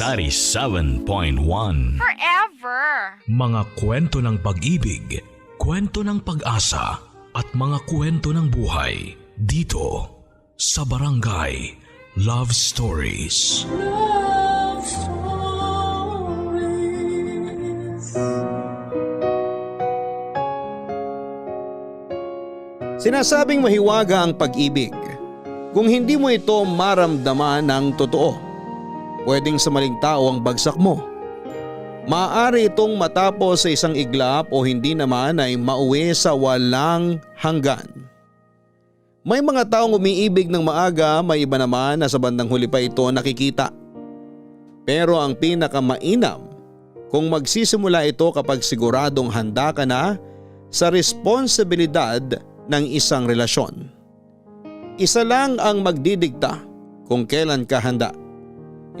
97.1 Forever. Mga kwento ng pag-ibig, kwento ng pag-asa at mga kwento ng buhay dito sa Barangay Love Stories. Love Stories. Sinasabing mahiwaga ang pag-ibig kung hindi mo ito maramdaman ng totoo. Pwedeng sa maling tao ang bagsak mo. Maaari itong matapos sa isang iglap o hindi naman ay mauwi sa walang hanggan. May mga taong umiibig ng maaga, may iba naman na sa bandang huli pa ito nakikita. Pero ang pinakamainam kung magsisimula ito kapag siguradong handa ka na sa responsibilidad ng isang relasyon. Isa lang ang magdidikta kung kailan ka handa.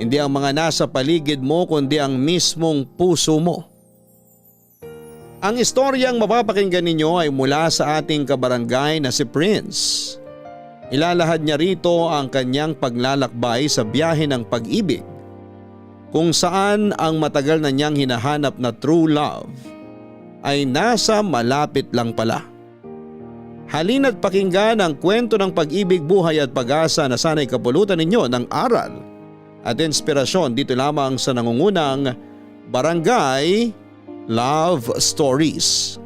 Hindi ang mga nasa paligid mo kundi ang mismong puso mo. Ang istoryang mapapakinggan ninyo ay mula sa ating kabarangay na si Prince. Ilalahad niya rito ang kanyang paglalakbay sa biyahe ng pag-ibig kung saan ang matagal na niyang hinahanap na true love ay nasa malapit lang pala. Halina't pakinggan ang kwento ng pag-ibig, buhay at pag-asa na sana'y kapulutan ninyo ng aral at inspirasyon dito lamang sa nangungunang Barangay Love Stories.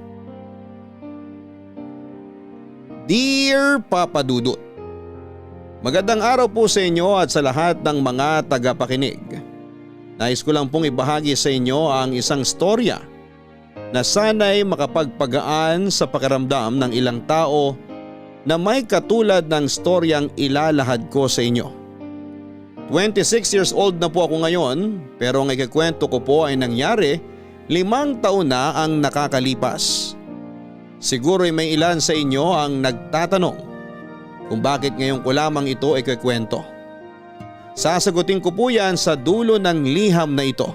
Dear Papa Dudut, magandang araw po sa inyo at sa lahat ng mga tagapakinig. Nais ko lang pong ibahagi sa inyo ang isang storya na sana'y makapagpagaan sa pakiramdam ng ilang tao na may katulad ng storyang ilalahad ko sa inyo. 26 years old na po ako ngayon, pero ang ikikwento ko po ay nangyari 5 taon na ang nakakalipas. Siguro ay may ilan sa inyo ang nagtatanong kung bakit ngayon ko lamang ito ikikwento. Sasagutin ko po yan sa dulo ng liham na ito.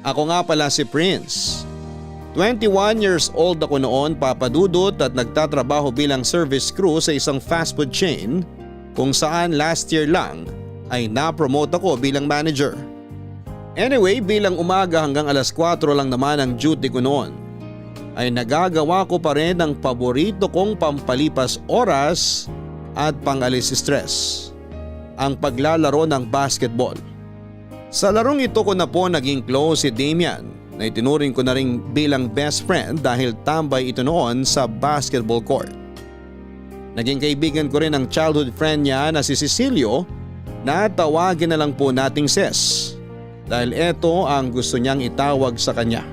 Ako nga pala si Prince. 21 years old ako noon, Papa Dudut, at nagtatrabaho bilang service crew sa isang fast food chain kung saan last year lang ay na-promote ako bilang manager. Anyway, bilang umaga hanggang alas 4 lang naman ang duty ko noon, ay nagagawa ko pa rin ang paborito kong pampalipas oras at pangalis stress, ang paglalaro ng basketball. Sa larong ito ko na po naging close si Damian na itinuring ko na rin bilang best friend dahil tambay ito noon sa basketball court. Naging kaibigan ko rin ang childhood friend niya na si Cecilio na tawagin na lang po nating Ses dahil ito ang gusto niyang itawag sa kanya.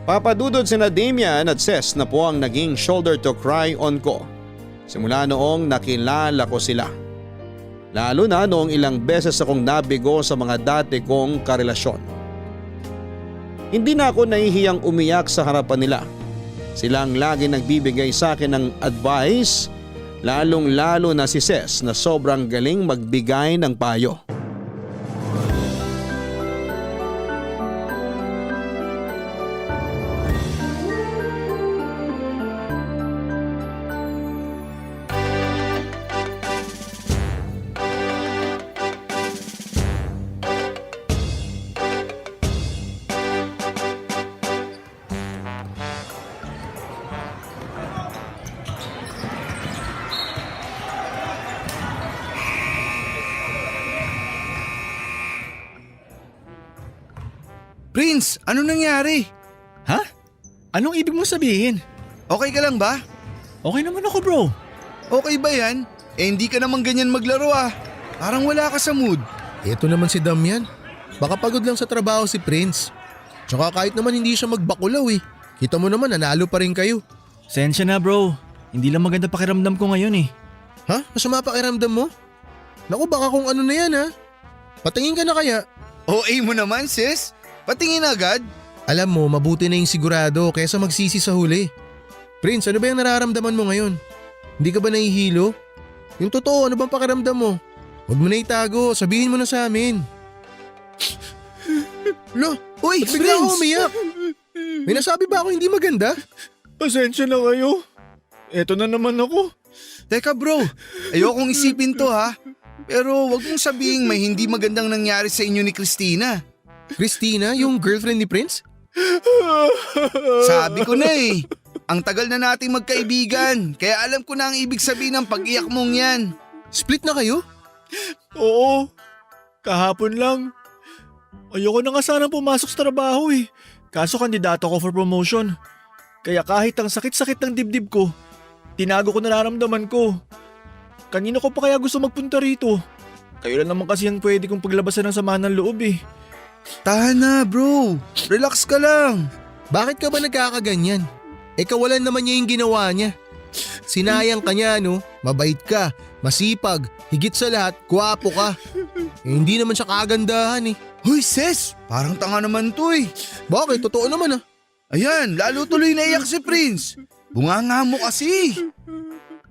Papadudod sina Damian at Ses na po ang naging shoulder to cry on ko simula noong nakilala ko sila. Lalo na noong ilang beses akong nabigo sa mga dati kong karelasyon. Hindi na ako nahihiyang umiyak sa harapan nila. Sila ang lagi nagbibigay sa akin ng advice, lalong lalo na si Ses na sobrang galing magbigay ng payo. Prince, ano nangyari? Ha? Anong ibig mong sabihin? Okay ka lang ba? Okay naman ako, bro. Okay ba yan? Hindi ka naman ganyan maglaro ah. Parang wala ka sa mood. Ito naman si Damian. Baka pagod lang sa trabaho si Prince. Tsaka kahit naman hindi siya magbakulaw eh. Kita mo naman nanalo pa rin kayo. Sensya na, bro. Hindi lang maganda pakiramdam ko ngayon eh. Ha? Masama pakiramdam mo? Naku, baka kung ano na yan ha. Patingin ka na kaya. OA mo naman sis. Patingin agad. Alam mo, mabuti na yung sigurado kaysa magsisi sa huli. Prince, ano ba yung nararamdaman mo ngayon? Hindi ka ba nahihilo? Yung totoo, ano bang pakiramdam mo? Huwag mo na itago, sabihin mo na sa amin. Lo, Uy, ba't bigla ako Prince! umiyak? May nasabi ba ako hindi maganda? Pasensya na kayo. Eto na naman ako. Teka bro, ayokong isipin to ha. Pero wag mong sabihin may hindi magandang nangyari sa inyo ni Christina. Christina, yung girlfriend ni Prince? Sabi ko na eh. Ang tagal na nating magkaibigan, kaya alam ko na ang ibig sabihin ng pag-iyak mong yan. Split na kayo? Oo, kahapon lang. Ayoko na nga sanang pumasok sa trabaho eh. Kaso kandidato ko for promotion. Kaya kahit ang sakit-sakit ng dibdib ko, tinago ko nararamdaman ko. Kanino ko pa kaya gusto magpunta rito? Kayo lang naman kasi ang pwede kong paglabasan ng sama ng loob eh. Tahan na bro, relax ka lang. Bakit ka ba nagkakaganyan? Kawalan naman niya yung ginawa niya. Sinayang ka niya, no? Mabait ka, masipag, higit sa lahat, gwapo ka. Hindi naman siya kagandahan eh. Hoy sis, parang tanga naman to eh. Bakit? Totoo naman ah. Ayan, lalo tuloy naiyak si Prince. Bunganga mo kasi.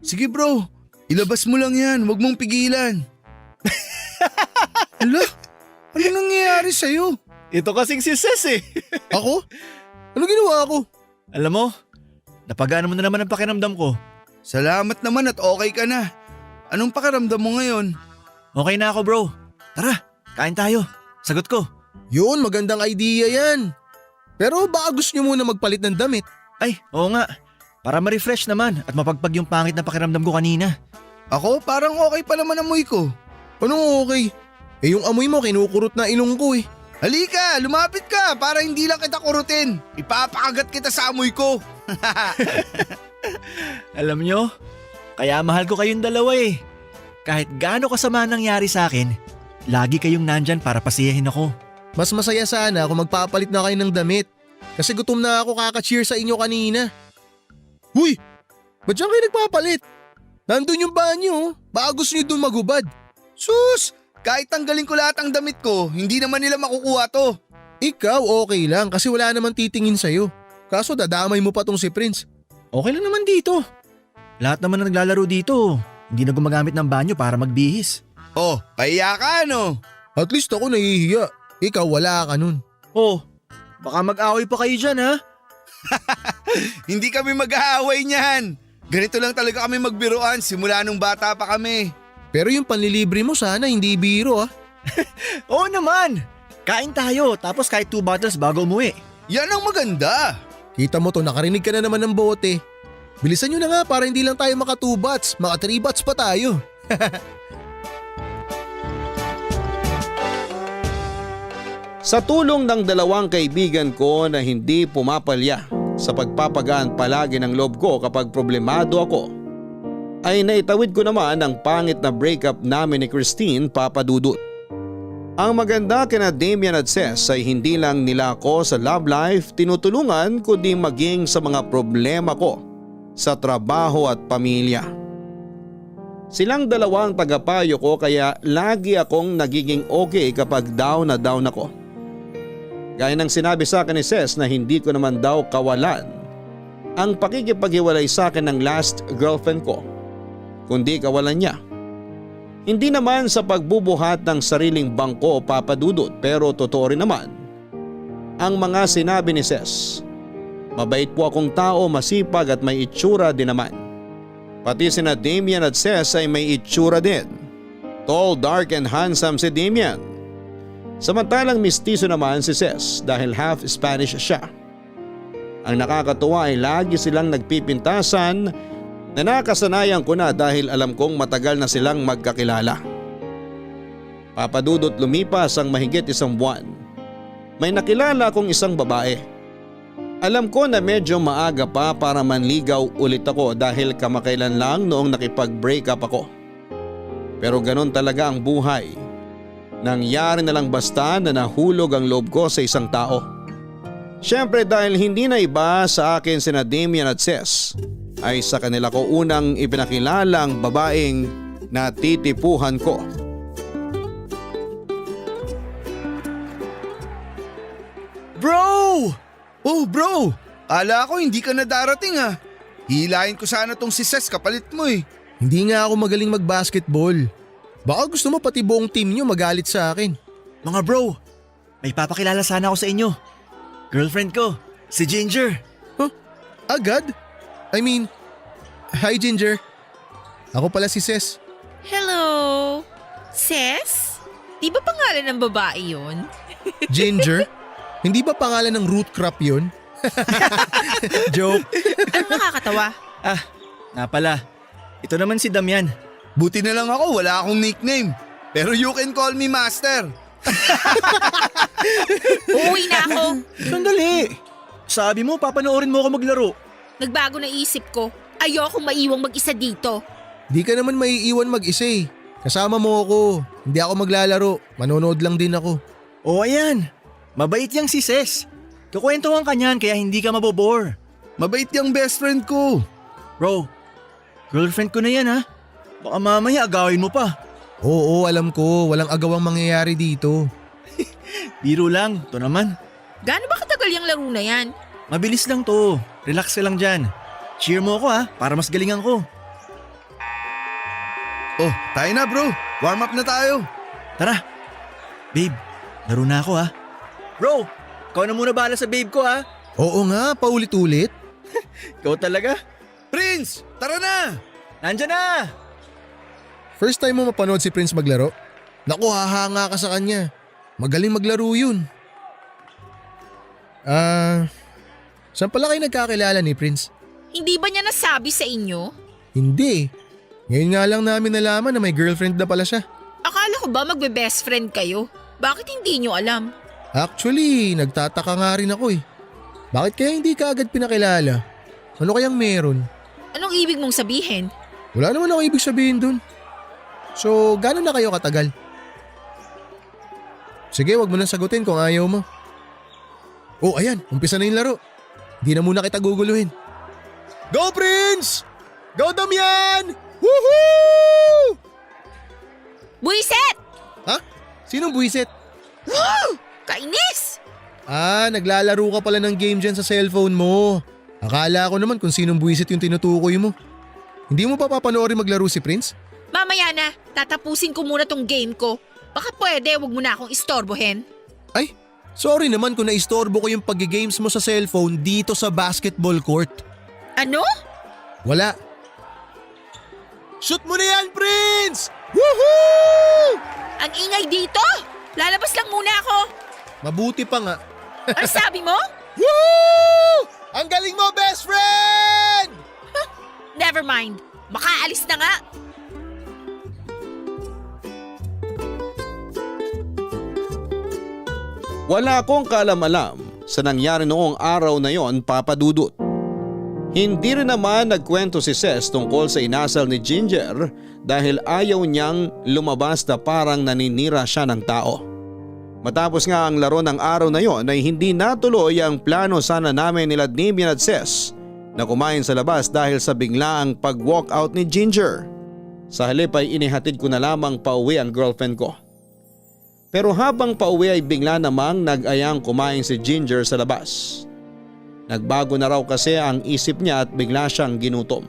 Sige bro, ilabas mo lang yan, wag mong pigilan. Hala, ano nangyayari sa'yo? Ito kasing si Ses eh. Ako? Ano ginawa ko? Alam mo, napagaan mo na naman ang pakiramdam ko. Salamat naman at okay ka na. Anong pakiramdam mo ngayon? Okay na ako bro. Tara, kain tayo. Sagot ko. Yun, magandang idea yan. Pero baka gusto niyo muna magpalit ng damit. Ay, oo nga. Para ma-refresh naman at mapagpag yung pangit na pakiramdam ko kanina. Ako parang okay pa naman amoy ko. Anong okay? Yung amoy mo kinukurot na ilong ko eh. Halika, lumapit ka para hindi lang kita kurutin. Ipapakagat kita sa amoy ko. Alam nyo, kaya mahal ko kayong dalawa eh. Kahit gaano kasama nangyari sa akin, lagi kayong nandyan para pasiyahin ako. Mas masaya sana kung magpapalit na kayo ng damit. Kasi gutom na ako kaka-cheer sa inyo kanina. Huy! Ba't dyan kayo nagpapalit? Nandun yung banyo. Baka gusto nyo dun magubad. Sus! Kahit tanggalin ko lahat ang damit ko, hindi naman nila makukuha to. Ikaw okay lang kasi wala naman titingin sa'yo. Kaso dadamay mo pa tong si Prince. Okay lang naman dito. Lahat naman na naglalaro dito, hindi na gumagamit ng banyo para magbihis. Oh, pahiya ka ano? At least ako nahihiya. Ikaw wala ka nun. Oh, baka mag-away pa kayo dyan ha? Hindi kami mag-aaway niyan. Ganito lang talaga kami magbiruan simula nung bata pa kami. Pero yung panlilibre mo sana hindi biro ah. Oo naman! Kain tayo tapos kahit 2 bottles bago umuwi. Yan ang maganda. Kita mo to, nakarinig ka na naman ng bote. Bilisan nyo na nga para hindi lang tayo maka 2 bats, maka 3 bats pa tayo. Sa tulong ng dalawang kaibigan ko na hindi pumapalya sa pagpapagaan palagi ng loob ko kapag problemado ako, ay naitawid ko naman ang pangit na breakup namin ni Christine Papadudut. Ang maganda kina Damian at Ses ay hindi lang nila ako sa love life tinutulungan kundi maging sa mga problema ko sa trabaho at pamilya. Silang dalawang tagapayo ko kaya lagi akong nagiging okay kapag down na down ako. Gaya ng sinabi sa akin ni Ses na hindi ko naman daw kawalan ang pakikipaghiwalay sa akin ng last girlfriend ko, kundi kawalan niya. Hindi naman sa pagbubuhat ng sariling bangko o papadudot pero totoo rin naman ang mga sinabi ni Ses. Mabait po akong tao, masipag at may itsura din naman. Pati sina Damian at Ses ay may itsura din. Tall, dark and handsome si Damian. Samantalang mistiso naman si Ses dahil half Spanish siya. Ang nakakatuwa ay lagi silang nagpipintasan na nakasanayan ko na dahil alam kong matagal na silang magkakilala. Papadudot lumipas ang mahigit 1 buwan. May nakilala akong isang babae. Alam ko na medyo maaga pa para manligaw ulit ako dahil kamakailan lang noong nakipag-break up ako. Pero ganun talaga ang buhay. Nangyari na lang basta na nahulog ang loob ko sa isang tao. Siyempre dahil hindi na iba sa akin sina Damian at Ses, ay sa kanila ko unang ipinakilala ang babaeng natitipuhan ko. Bro! Oh bro, ala ko hindi ka na darating ah. Hilahin ko sana tong si Ses kapalit mo eh. Hindi nga ako magaling mag-basketball. Baka gusto mo pati buong team nyo magalit sa akin. Mga bro, may papakilala sana ako sa inyo. Girlfriend ko, si Ginger. Huh? Agad? I mean, hi Ginger. Ako pala si Ses. Hello! Ses? Di ba pangalan ng babae yun? Ginger? Hindi ba pangalan ng root crop yun? Joke. Ano nakakatawa? Nga pala. Ito naman si Damian. Buti na lang ako, wala akong nickname. Pero you can call me Master. Uuwi na ako. Sandali. Sabi mo, papanoorin mo ako maglaro. Nagbago na isip ko. Ayokong maiwang mag-isa dito. Di ka naman maiiwan mag-isa eh. Kasama mo ako. Hindi ako maglalaro. Manonood lang din ako. O ayan. Mabait yang si Ses. Kukwentuhan ka niyan kaya hindi ka mabobore. Mabait yung best friend ko. Bro, girlfriend ko na yan ha. Baka mamaya agawin mo pa. Oo, alam ko. Walang agawang mangyayari dito. Biro lang, to naman. Gaano ba katagal yung laro na yan? Mabilis lang to. Relax ka lang dyan. Cheer mo ako ha, para mas galingan ko. Oh, tayo na bro. Warm up na tayo. Tara. Babe, laro na ako ha. Bro, ikaw na muna bahala sa babe ko ha. Oo nga, paulit-ulit. Ikaw talaga. Prince, tara na! Nandyan na! First time mo mapanood si Prince maglaro? Naku, hahanga ka sa kanya. Magaling maglaro yun. Saan pala kayo nagkakilala ni Prince? Hindi ba niya nasabi sa inyo? Hindi. Ngayon nga lang namin nalaman na may girlfriend na pala siya. Akala ko ba magbe-best friend kayo? Bakit hindi niyo alam? Actually, nagtataka nga rin ako eh. Bakit kaya hindi ka agad pinakilala? Ano kayang meron? Anong ibig mong sabihin? Wala naman ako ibig sabihin dun. So, gano'n na kayo katagal? Sige, wag mo nang sagutin kung ayaw mo. Oh, ayan, umpisa na yung laro. Di na muna kita guguluhin. Go, Prince! Go, Damian! Woohoo! Buisit! Ha? Sinong buwisit? Kainis! Naglalaro ka pala ng game dyan sa cellphone mo. Akala ko naman kung sinong buwisit yung tinutukoy mo. Hindi mo pa papanoorin maglaro si Prince? Mamaya na, tatapusin ko muna tong game ko. Baka pwede, wag mo na akong istorbohin. Ay, sorry naman kung naistorbo ko yung pag-games mo sa cellphone dito sa basketball court. Ano? Wala. Shoot mo na yan, Prince! Woohoo! Ang ingay dito? Lalabas lang muna ako. Mabuti pa nga. Ano sabi mo? Woo! Ang galing mo, best friend! Never mind. Makaalis na nga. Wala akong kaalam-alam sa nangyari noong araw na yon, Papa Dudut. Hindi rin naman nagkwento si Ses tungkol sa inasal ni Ginger dahil ayaw niyang lumabas na parang naninira siya ng tao. Matapos nga ang laro ng araw na yon ay hindi natuloy ang plano sana namin nila Damian at Ses na kumain sa labas dahil sa biglaang pag-walk out ni Ginger. Sa halip ay inihatid ko na lamang pauwi ang girlfriend ko. Pero habang pauwi ay bigla namang nag-ayang kumain si Ginger sa labas. Nagbago na raw kasi ang isip niya at bigla siyang ginutom.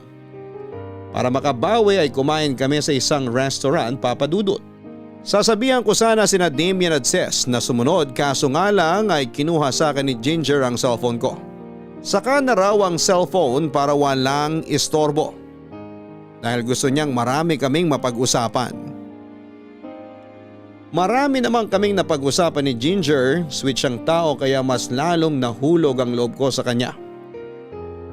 Para makabawi ay kumain kami sa isang restaurant, Papa Dudut. Sasabihan ko sana sina Damian at Ses na sumunod kaso nga lang ay kinuha sa akin ni Ginger ang cellphone ko. Saka na raw ang cellphone para walang istorbo. Dahil gusto niyang marami kaming mapag-usapan. Marami naman kaming napag-usapan ni Ginger, sweet siyang tao kaya mas lalong nahulog ang loob ko sa kanya.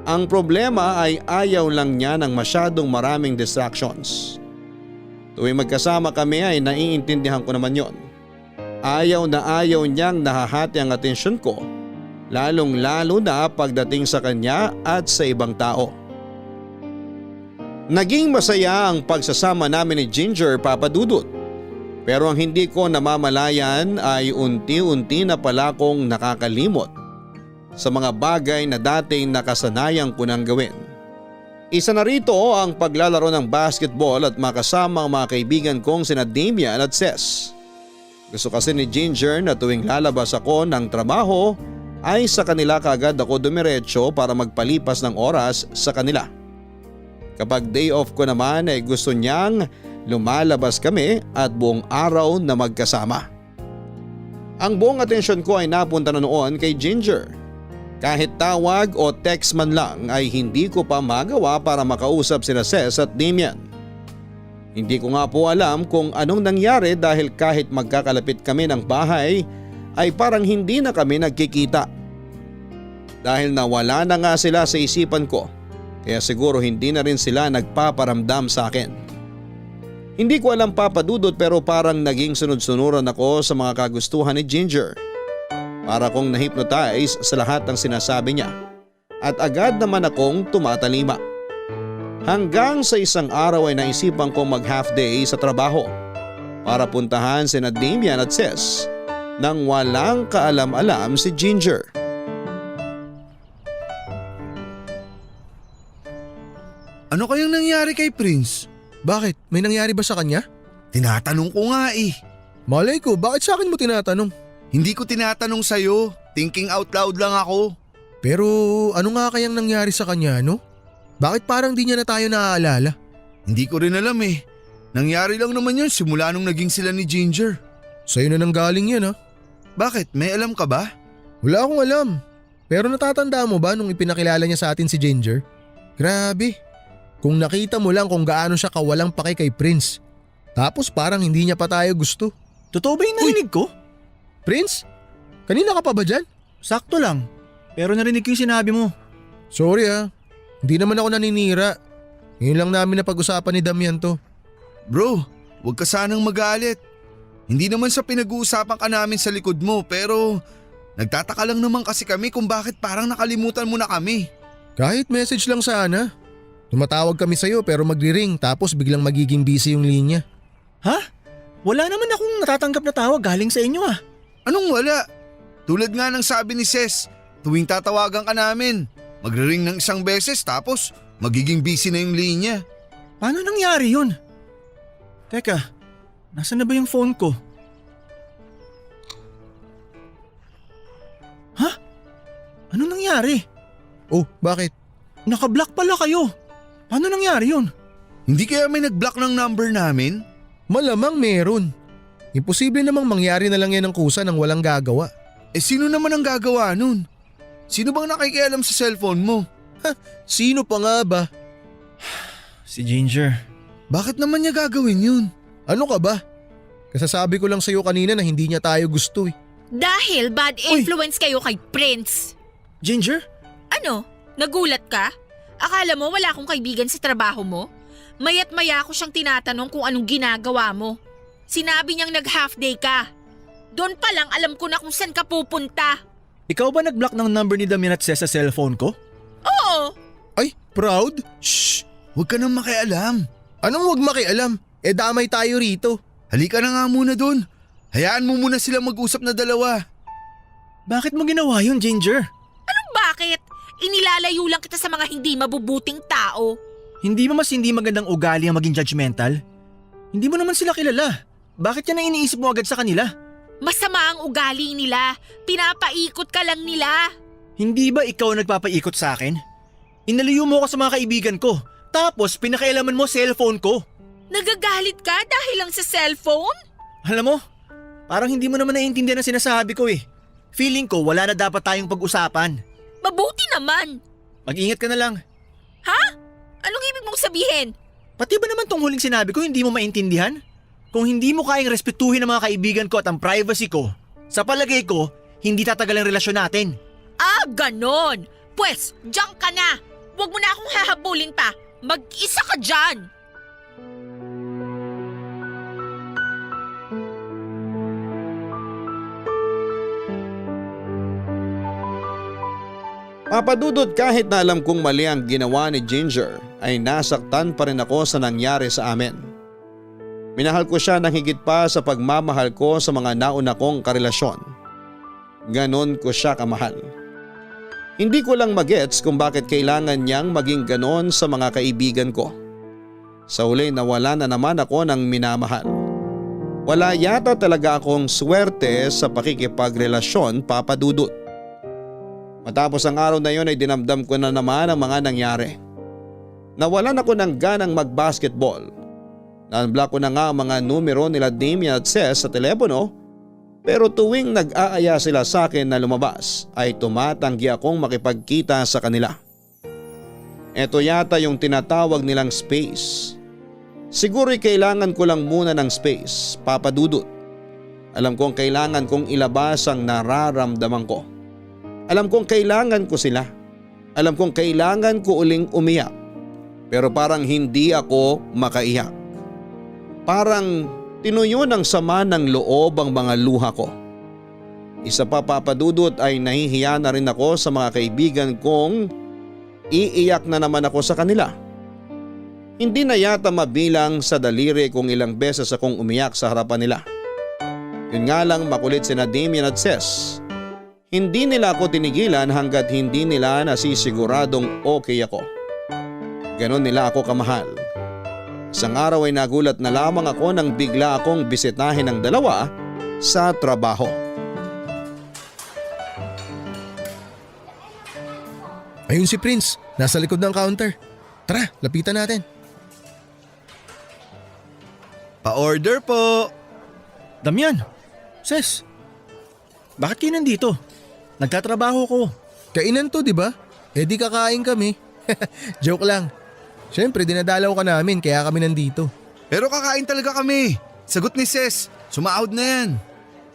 Ang problema ay ayaw lang niya ng masyadong maraming distractions. Tuwing magkasama kami ay naiintindihan ko naman yon. Ayaw na ayaw niyang nahahati ang atensyon ko, lalong lalo na pagdating sa kanya at sa ibang tao. Naging masaya ang pagsasama namin ni Ginger, Papa Dudut. Pero ang hindi ko namamalayan ay unti-unti na pala kong nakakalimot sa mga bagay na dating nakasanayan ko nang gawin. Isa na rito ang paglalaro ng basketball at makasama ang mga kaibigan kong sina Damian at Ses. Gusto kasi ni Ginger na tuwing lalabas ako ng trabaho ay sa kanila kaagad ako dumiretso para magpalipas ng oras sa kanila. Kapag day off ko naman ay gusto niyang lumalabas kami at buong araw na magkasama. Ang buong atensyon ko ay napunta na noon kay Ginger. Kahit tawag o text man lang ay hindi ko pa magawa para makausap sina Ses at Damian. Hindi ko nga po alam kung anong nangyari dahil kahit magkakalapit kami ng bahay ay parang hindi na kami nagkikita. Dahil nawala na nga sila sa isipan ko kaya siguro hindi na rin sila nagpaparamdam sa akin. Hindi ko alam Papa Dudut pero parang naging sunod-sunuran ako sa mga kagustuhan ni Ginger. Para kong na-hypnotize sa lahat ng sinasabi niya at agad naman akong tumatalima. Hanggang sa isang araw ay naisipan kong mag half day sa trabaho para puntahan sina Damian at Ces nang walang kaalam-alam si Ginger. Ano kayang nangyari kay Prince? Bakit? May nangyari ba sa kanya? Tinatanong ko nga eh. Malay ko, bakit sa akin mo tinatanong? Hindi ko tinatanong sa'yo. Thinking out loud lang ako. Pero ano nga kayang nangyari sa kanya, no? Bakit parang di niya na tayo naaalala? Hindi ko rin alam eh. Nangyari lang naman yun simula nung naging sila ni Ginger. Sa'yo na nang galing yan, ha? Bakit? May alam ka ba? Wala akong alam. Pero natatanda mo ba nung ipinakilala niya sa atin si Ginger? Grabe. Kung nakita mo lang kung gaano siya kawalang pake kay Prince. Tapos parang hindi niya pa tayo gusto. Totoo ba yung narinig ko? Prince? Kanina ka pa ba dyan? Sakto lang. Pero narinig ko yung sinabi mo. Sorry ha. Hindi naman ako naninira. Ngayon lang namin napag-usapan ni Damian to. Bro, huwag ka sanang magalit. Hindi naman sa pinag-uusapan ka namin sa likod mo pero nagtataka lang naman kasi kami kung bakit parang nakalimutan mo na kami. Kahit message lang sana. Tumatawag kami sa'yo pero magri-ring tapos biglang magiging busy yung linya. Ha? Wala naman akong natatanggap na tawag galing sa inyo ah. Anong wala? Tulad nga ng sabi ni Ces, tuwing tatawagan ka namin, magre-ring ng isang beses tapos magiging busy na yung linya. Paano nangyari yun? Teka, nasaan na ba yung phone ko? Ha? Ano nangyari? Oh, bakit? Naka-block pala kayo. Paano nangyari yun? Hindi kaya may nag-block ng number namin? Malamang meron. Imposible namang mangyari na lang yan ng kusa nang walang gagawa. Eh sino naman ang gagawa nun? Sino bang nakikialam sa cellphone mo? Sino pa nga ba? Si Ginger. Bakit naman niya gagawin yun? Ano ka ba? Kasasabi ko lang sa'yo kanina na hindi niya tayo gusto eh. Dahil bad influence kayo kay Prince. Ginger? Ano? Nagulat ka? Akala mo wala akong kaibigan sa trabaho mo? Mayat maya ko siyang tinatanong kung anong ginagawa mo. Sinabi niyang nag-half day ka. Doon pa lang alam ko na kung saan ka pupunta. Ikaw ba nag-block ng number ni Damian at Ces sa cellphone ko? Oo. Ay, proud? Shh! Huwag ka nang makialam. Anong wag makialam? Eh damay tayo rito. Halika na nga muna dun. Hayaan mo muna sila mag-usap na dalawa. Bakit mo ginawa yun, Ginger? Anong bakit? Inilalayo lang kita sa mga hindi mabubuting tao. Hindi mo mas hindi magandang ugali ang maging judgmental? Hindi mo naman sila kilala. Bakit yan ang iniisip mo agad sa kanila? Masama ang ugali nila. Pinapaikot ka lang nila. Hindi ba ikaw ang nagpapaikot sa akin? Inalayo mo ako sa mga kaibigan ko. Tapos pinakailaman mo cellphone ko. Nagagalit ka dahil lang sa cellphone? Alam mo, parang hindi mo naman naiintindihan ang sinasabi ko eh. Feeling ko wala na dapat tayong pag-usapan. Mabuti naman. Mag-ingat ka na lang. Ha? Anong ibig mong sabihin? Pati ba naman tong huling sinabi ko hindi mo maintindihan? Kung hindi mo kayang respetuhin ang mga kaibigan ko at ang privacy ko, sa palagay ko, hindi tatagal ang relasyon natin. Ah, ganon. Pwes, diyan ka na. Huwag mo na akong hahabulin pa. Mag-isa ka dyan. Papadudod kahit na alam kong mali ang ginawa ni Ginger ay nasaktan pa rin ako sa nangyari sa amin. Minahal ko siya ng higit pa sa pagmamahal ko sa mga nauna kong karelasyon. Ganon ko siya kamahal. Hindi ko lang magets kung bakit kailangan niyang maging ganon sa mga kaibigan ko. Sa huli nawala na naman ako ng minamahal. Wala yata talaga akong swerte sa pakikipagrelasyon, Papadudod. Matapos ang araw na yon ay dinamdam ko na naman ang mga nangyari. Nawalan ako ng ganang mag-basketball. Na-unblock ko na nga ang mga numero nila Damian at Ces sa telepono, pero tuwing nag-aaya sila sa akin na lumabas ay tumatanggi akong makipagkita sa kanila. Ito yata yung tinatawag nilang space. Siguro'y kailangan ko lang muna ng space, Papa Dudut. Alam kong kailangan kong ilabas ang nararamdaman ko. Alam kong kailangan ko sila. Alam kong kailangan ko uling umiyak. Pero parang hindi ako makaiyak. Parang tinuyo ng sama ng loob ang mga luha ko. Isa pa, Papa Dudut, ay nahihiya na rin ako sa mga kaibigan kong iiyak na naman ako sa kanila. Hindi na yata mabilang sa daliri kung ilang beses akong umiyak sa harapan nila. Yun nga lang, makulit sina Damian at Ces. Hindi nila ako tinigilan hanggat hindi nila nasisiguradong okay ako. Ganon nila ako kamahal. Isang araw ay nagulat na lamang ako nang bigla akong bisitahin ng dalawa sa trabaho. Ayun si Prince, nasa likod ng counter. Tara, lapitan natin. Pa-order po. Damian, Ses, bakit kayo nandito? Nagtatrabaho ko. Kainan to, di ba? Eh di kakain kami. Joke lang. Siyempre, dinadalaw ka namin kaya kami nandito. Pero kakain talaga kami. Sagot ni Ses, sumaahod na yan.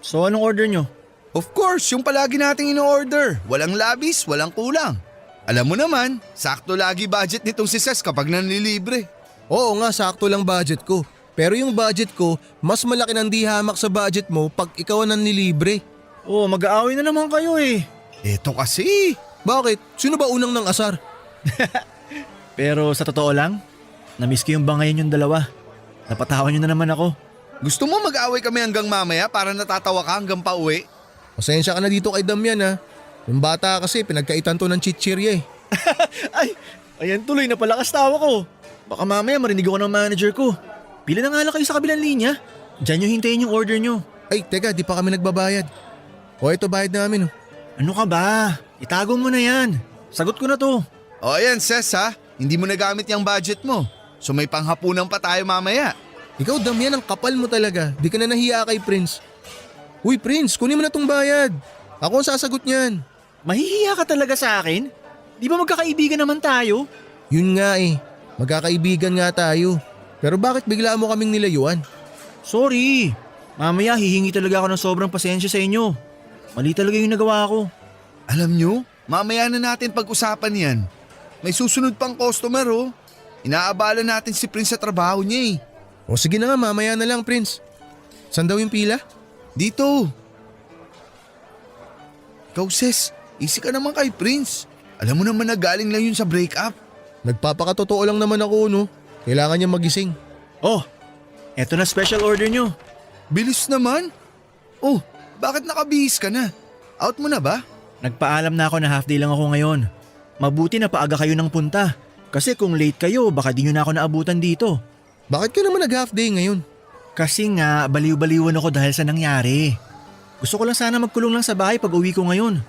So anong order nyo? Of course, yung palagi nating ino-order. Walang labis, walang kulang. Alam mo naman, sakto lagi budget nitong si Ses kapag nanlilibre. Oo nga, sakto lang budget ko. Pero yung budget ko, mas malaki ng di hamak sa budget mo pag ikaw ang nanlilibre. Oh, mag-aaway na naman kayo eh. Eto kasi. Bakit? Sino ba unang ng asar? Pero sa totoo lang, namiss ko yung bangayan yung dalawa. Napatawan nyo na naman ako. Gusto mo mag-away kami hanggang mamaya para natatawa ka hanggang pauwi? Pasensya ka na dito kay Damian ha. Yung bata kasi pinagkaitan to ng chichirya eh. Ay, ayan tuloy na palakas tawa ko. Baka mamaya marinig ako ng manager ko. Pila na nga lang kayo sa kabilang linya. Diyan nyo hintayin yung order nyo. Ay, teka, di pa kami nagbabayad. O ito bayad namin oh. Ano ka ba? Itago mo na yan. Sagot ko na to. O ayan, Ses ha. Hindi mo nagamit yung budget mo. So may panghapunan pa tayo mamaya. Ikaw Damian, ang kapal mo talaga. Di ka na nahiya kay Prince. Uy Prince, kunin mo na tong bayad. Ako ang sasagot niyan. Mahihiya ka talaga sa akin? Di ba magkakaibigan naman tayo? Yun nga eh, magkakaibigan nga tayo. Pero bakit bigla mo kaming nilayuan? Sorry. Mamaya hihingi talaga ako ng sobrang pasensya sa inyo. Mali talaga yung nagawa ko. Alam nyo, mamaya na natin pag-usapan yan. May susunod pang customer oh. Inaabala natin si Prince sa trabaho niya eh. O sige na nga, mamaya na lang Prince. Saan daw yung pila? Dito. Ikaw Ses, easy ka naman kay Prince. Alam mo naman na galing lang yun sa breakup. Nagpapakatotoo lang naman ako no. Kailangan niya magising. Oh, eto na special order nyo. Bilis naman. Oh, bakit nakabihis ka na? Out mo na ba? Nagpaalam na ako na half day lang ako ngayon. Mabuti na paaga kayo ng punta. Kasi kung late kayo, baka di nyo na ako naabutan dito. Bakit ka naman nag-half day ngayon? Kasi nga, baliw-baliwan ako dahil sa nangyari. Gusto ko lang sana magkulong lang sa bahay pag uwi ko ngayon.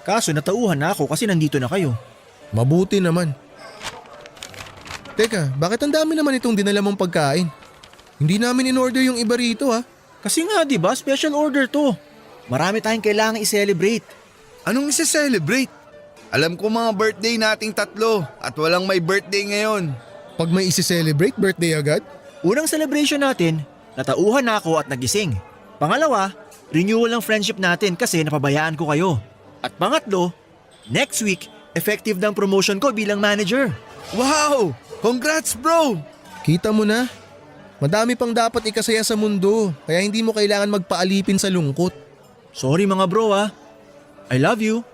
Kaso natauhan na ako kasi nandito na kayo. Mabuti naman. Teka, bakit ang dami naman itong dinala mong pagkain? Hindi namin in-order yung iba rito ha. Kasi nga 'di ba, special order to. Marami tayong kailangang i-celebrate. Anong isa-celebrate? Alam ko mga birthday nating tatlo at walang may birthday ngayon. Pag may isi-celebrate, birthday agad? Unang celebration natin, natauhan na ako at nagising. Pangalawa, renewal ng friendship natin kasi napabayaan ko kayo. At pangatlo, next week, effective ng promotion ko bilang manager. Wow! Congrats bro! Kita mo na. Madami pang dapat ikasaya sa mundo, kaya hindi mo kailangan magpaalipin sa lungkot. Sorry mga bro ah. I love you.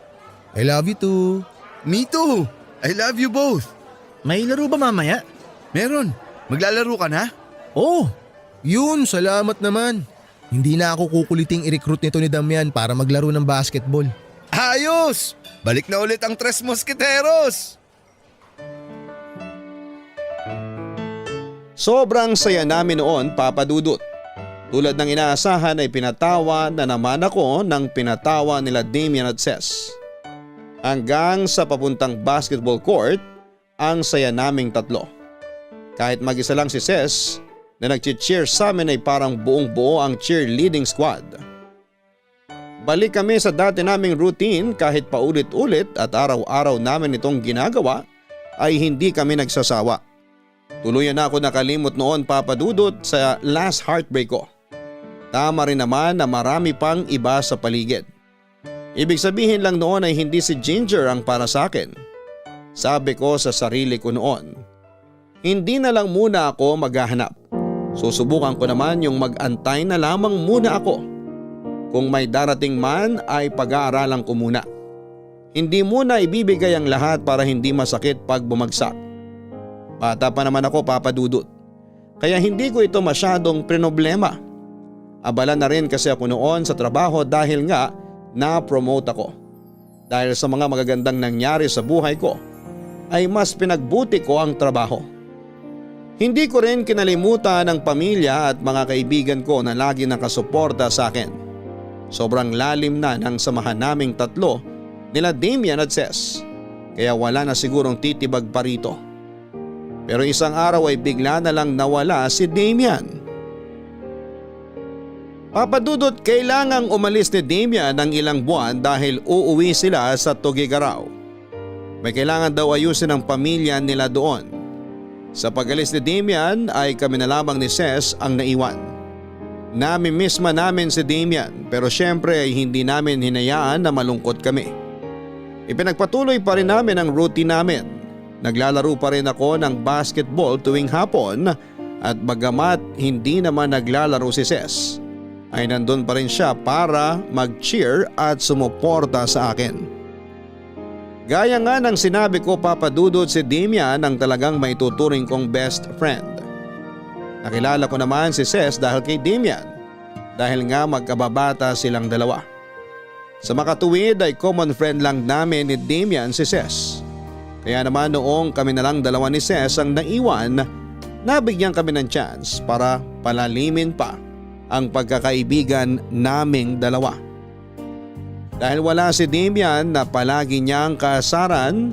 I love you too. Me too! I love you both! May laro ba mamaya? Meron. Maglalaro ka na? Oh, Yun, salamat naman. Hindi na ako kukuliting i-recruit nito ni Damian para maglaro ng basketball. Ayos! Balik na ulit ang Tres Mosquiteros! Sobrang saya namin noon, Papa Dudut. Tulad ng inaasahan ay pinatawa na naman ako ng pinatawa nila Damian at Ces. Hanggang sa papuntang basketball court, ang saya naming tatlo. Kahit mag-isa lang si Ces na nag-cheer sa amin ay parang buong buo ang cheerleading squad. Balik kami sa dati naming routine kahit paulit-ulit at araw-araw namin itong ginagawa ay hindi kami nagsasawa. Tuluyan na ako nakalimot noon, Papa Dudut, sa last heartbreak ko. Tama rin naman na marami pang iba sa paligid. Ibig sabihin lang noon ay hindi si Ginger ang para sa akin. Sabi ko sa sarili ko noon, hindi na lang muna ako maghahanap. Susubukan ko naman yung mag-antay na lamang muna ako. Kung may darating man ay pag-aaralan ko muna. Hindi muna ibibigay ang lahat para hindi masakit pag bumagsak. Bata pa naman ako, Papa Dudut. Kaya hindi ko ito masyadong problema. Abala na rin kasi ako noon sa trabaho dahil nga na-promote ako. Dahil sa mga magagandang nangyari sa buhay ko ay mas pinagbuti ko ang trabaho. Hindi ko rin kinalimutan ang pamilya at mga kaibigan ko na lagi nakasuporta sa akin. Sobrang lalim na ng samahan naming tatlo nila Damian at Ces, kaya wala na sigurong titibag pa rito. Pero isang araw ay bigla na lang nawala si Damian. Papa Dudut, kailangang umalis ni Damian ng ilang buwan dahil uuwi sila sa Tuguegarao. May kailangan daw ayusin ang pamilya nila doon. Sa pag-alis ni Damian ay kami na lamang ni Ces ang naiwan. Nami-miss man namin si Damian pero syempre ay hindi namin hinayaan na malungkot kami. Ipinagpatuloy pa rin namin ang routine namin. Naglalaro pa rin ako ng basketball tuwing hapon at bagamat hindi naman naglalaro si Ces, ay nandun pa rin siya para mag-cheer at sumuporta sa akin. Gaya nga ng sinabi ko, Papa Dudut, si Damian ang talagang maituturing kong best friend. Nakilala ko naman si Ces dahil kay Damian, dahil nga magkababata silang dalawa. Sa makatuwid ay common friend lang namin ni Damian si Ces. Kaya naman noong kami na lang dalawa ni Ces ang naiwan, nabigyan kami ng chance para palalimin pa ang pagkakaibigan naming dalawa. Dahil wala si Damian na palagi niyang kasaran,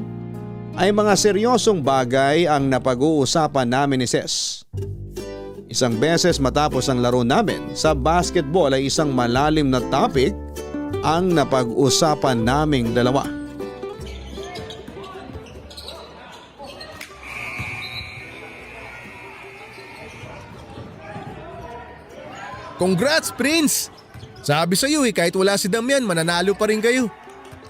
ay mga seryosong bagay ang napag-uusapan namin ni Ces. Isang beses matapos ang laro namin sa basketball ay isang malalim na topic ang napag-usapan naming dalawa. Congrats, Prince! Sabi sa'yo kahit wala si Damian, mananalo pa rin kayo.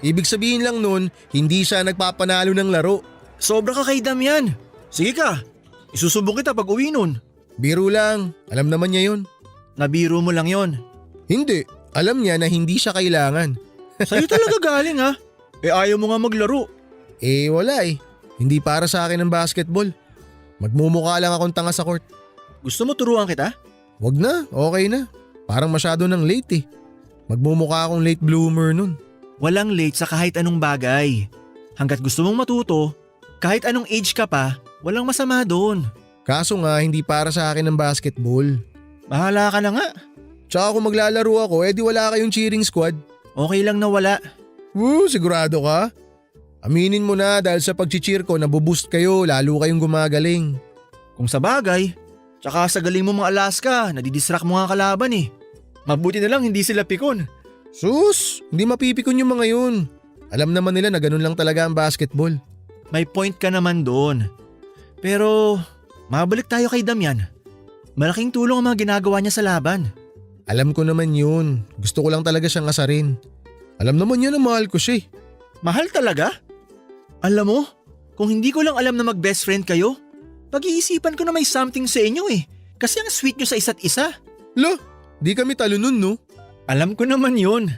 Ibig sabihin lang nun, hindi siya nagpapanalo ng laro. Sobra ka kay Damian. Sige ka, isusubok kita pag uwi nun. Biro lang, alam naman niya yun. Nabiro mo lang yon. Hindi, alam niya na hindi siya kailangan. Sa'yo talaga galing ha. Ayaw mo nga maglaro. Wala Hindi para sa akin ang basketball. Magmumukha lang akong tanga sa court. Gusto mo turuan kita? Wag na, okay na. Parang masyado nang late Magmumukha akong late bloomer nun. Walang late sa kahit anong bagay. Hanggat gusto mong matuto, kahit anong age ka pa, walang masama doon. Kaso nga, hindi para sa akin ang basketball. Bahala ka na nga. Tsaka kung maglalaro ako, di wala kayong cheering squad. Okay lang na wala. Sigurado ka? Aminin mo na dahil sa pag-cheer ko, nabuboost kayo, lalo kayong gumagaling. Kung sa bagay, tsaka sa galing mo mga Alaska, nadidistract mo nga kalaban Mabuti na lang hindi sila pikon. Sus, hindi mapipikon yung mga yun. Alam naman nila na ganun lang talaga ang basketball. May point ka naman doon. Pero, mabalik tayo kay Damian. Malaking tulong ang mga ginagawa niya sa laban. Alam ko naman yun. Gusto ko lang talaga siyang asarin. Alam naman niya na mahal ko siya Mahal talaga? Alam mo, kung hindi ko lang alam na mag-best friend kayo, pag-iisipan ko na may something sa inyo Kasi ang sweet nyo sa isa't isa. Lo, di kami talo nun no? Alam ko naman yun.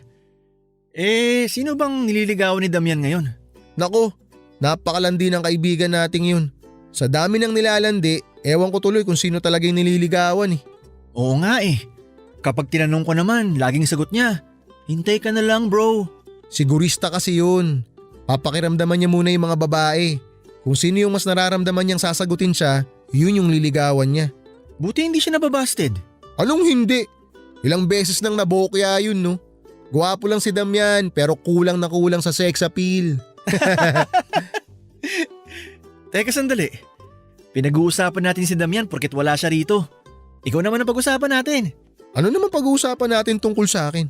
Sino bang nililigawan ni Damian ngayon? Nako, napakalandi ng kaibigan nating yun. Sa dami ng nilalandi, ewan ko tuloy kung sino talaga yung nililigawan Oo nga Kapag tinanong ko naman, laging sagot niya, hintay ka na lang bro. Sigurista kasi yun. Papakiramdaman niya muna yung mga babae. Kung sino yung mas nararamdaman niyang sasagutin siya, yun yung liligawan niya. Buti hindi siya nababasted. Anong hindi? Ilang beses nang nabokya yun no? Gwapo lang si Damian pero kulang na kulang sa sex appeal. Teka sandali. Pinag-uusapan natin si Damian porket wala siya rito. Ikaw naman ang pag-usapan natin. Ano naman pag-uusapan natin tungkol sa akin?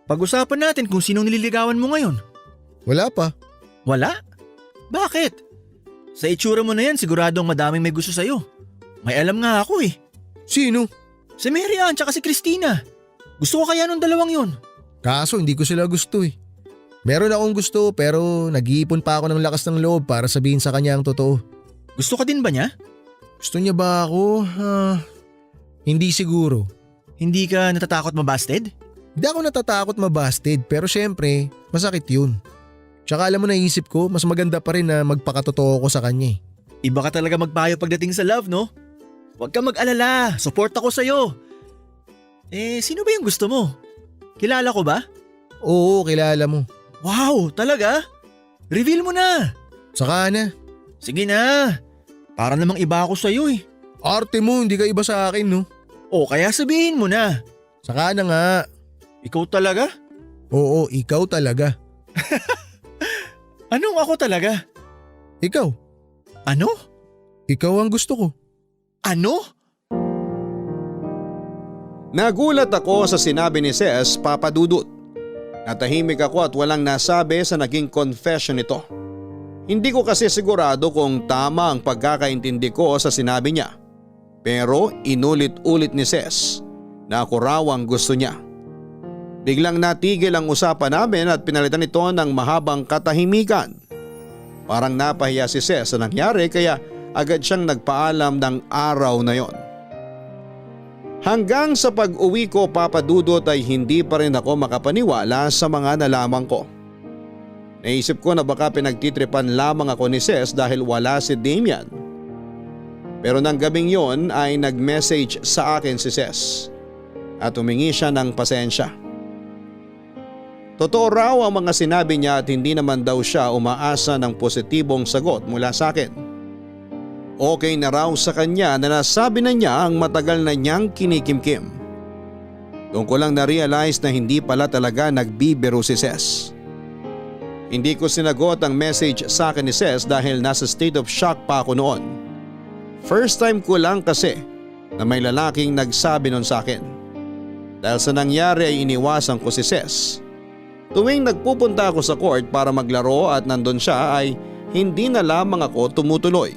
Pag-usapan natin kung sinong nililigawan mo ngayon. Wala pa. Wala? Bakit? Sa itsura mo na yan, siguradong madaming may gusto sa'yo. May alam nga ako eh. Sino? Si Mary Ann tsaka si Christina. Gusto ko kaya nung dalawang yun. Kaso hindi ko sila gusto eh. Meron akong gusto pero nag-iipon pa ako ng lakas ng loob para sabihin sa kanya ang totoo. Gusto ka din ba niya? Gusto niya ba ako? Hindi siguro. Hindi ka natatakot mabasted? Hindi ako natatakot mabasted pero syempre masakit yun. Tsaka alam mo naisip ko mas maganda pa rin na magpakatotoo ko sa kanya eh. Iba ka talaga magpayo pagdating sa love, no? Huwag ka mag-alala, support ako sa'yo. Sino ba yung gusto mo? Kilala ko ba? Oo, kilala mo. Wow, talaga? Reveal mo na. Saka na. Sige na. Para namang iba ako sa'yo eh. Arte mo, hindi ka iba sa akin no. O kaya sabihin mo na. Saka na nga. Ikaw talaga? Oo, ikaw talaga. Anong ako talaga? Ikaw. Ano? Ikaw ang gusto ko. Ano? Nagulat ako sa sinabi ni Ses, Papa Dudut. Natahimik ako at walang nasabi sa naging confession nito. Hindi ko kasi sigurado kung tama ang pagkakaintindi ko sa sinabi niya. Pero inulit-ulit ni Ses na ako raw ang gusto niya. Biglang natigil ang usapan namin at pinalitan ito ng mahabang katahimikan. Parang napahiya si Ses sa nangyari kaya agad siyang nagpaalam ng araw na yon. Hanggang sa pag-uwi ko, Papa Dudut, ay hindi pa rin ako makapaniwala sa mga nalaman ko. Naisip ko na baka pinagtitripan lamang ako ni Ses dahil wala si Damian. Pero nang gabing yon ay nag-message sa akin si Ses at humingi siya ng pasensya. Totoo raw ang mga sinabi niya at hindi naman daw siya umaasa ng positibong sagot mula sa akin. Okay na raw sa kanya na nasabi na niya ang matagal na niyang kinikimkim. Doon ko lang na-realize na hindi pala talaga nagbibiro si Ses. Hindi ko sinagot ang message sa akin ni Ses dahil nasa state of shock pa ako noon. First time ko lang kasi na may lalaking nagsabi nun sa akin. Dahil sa nangyari ay iniwasan ko si Ses. Tuwing nagpupunta ako sa court para maglaro at nandun siya ay hindi na lamang ako tumutuloy.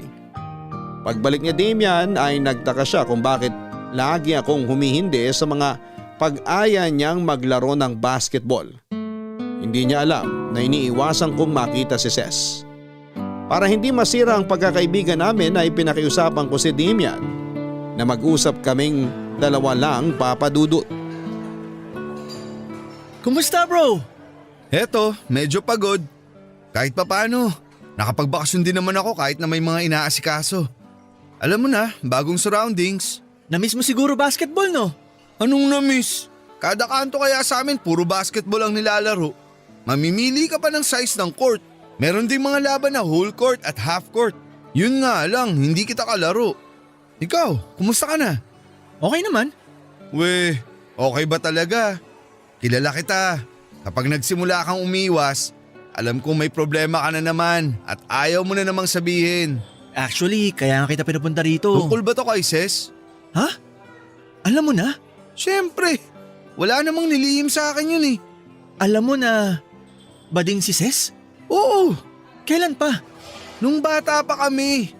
Pagbalik ni Damian ay nagtaka siya kung bakit lagi akong humihindi sa mga pag-aya niyang maglaro ng basketball. Hindi niya alam na iniiwasan kong makita si Ses. Para hindi masira ang pagkakaibigan namin ay pinakiusapan ko si Damian na mag-usap kaming dalawa lang, Papa Dudut. Kumusta bro? Eto, medyo pagod. Kahit papaano, nakapagbakasyon din naman ako kahit na may mga inaasikaso. Alam mo na, bagong surroundings. Na-miss mo siguro basketball no? Anong na-miss? Kada kanto kaya sa amin puro basketball ang nilalaro. Mamimili ka pa ng size ng court. Meron ding mga laban na whole court at half court. Yun nga lang, hindi kita kalaro. Ikaw, kumusta ka na? Okay naman. Weh, okay ba talaga? Kilala kita. Kapag nagsimula kang umiwas, alam kong may problema ka na naman at ayaw mo na namang sabihin. Actually, kaya nga kita pinupunta rito. Tungkol ba to kay Ses? Ha? Alam mo na? Siyempre, wala namang nilihim sa akin yun eh. Alam mo na bading si Ses? Oo, Kailan pa? nung bata pa kami.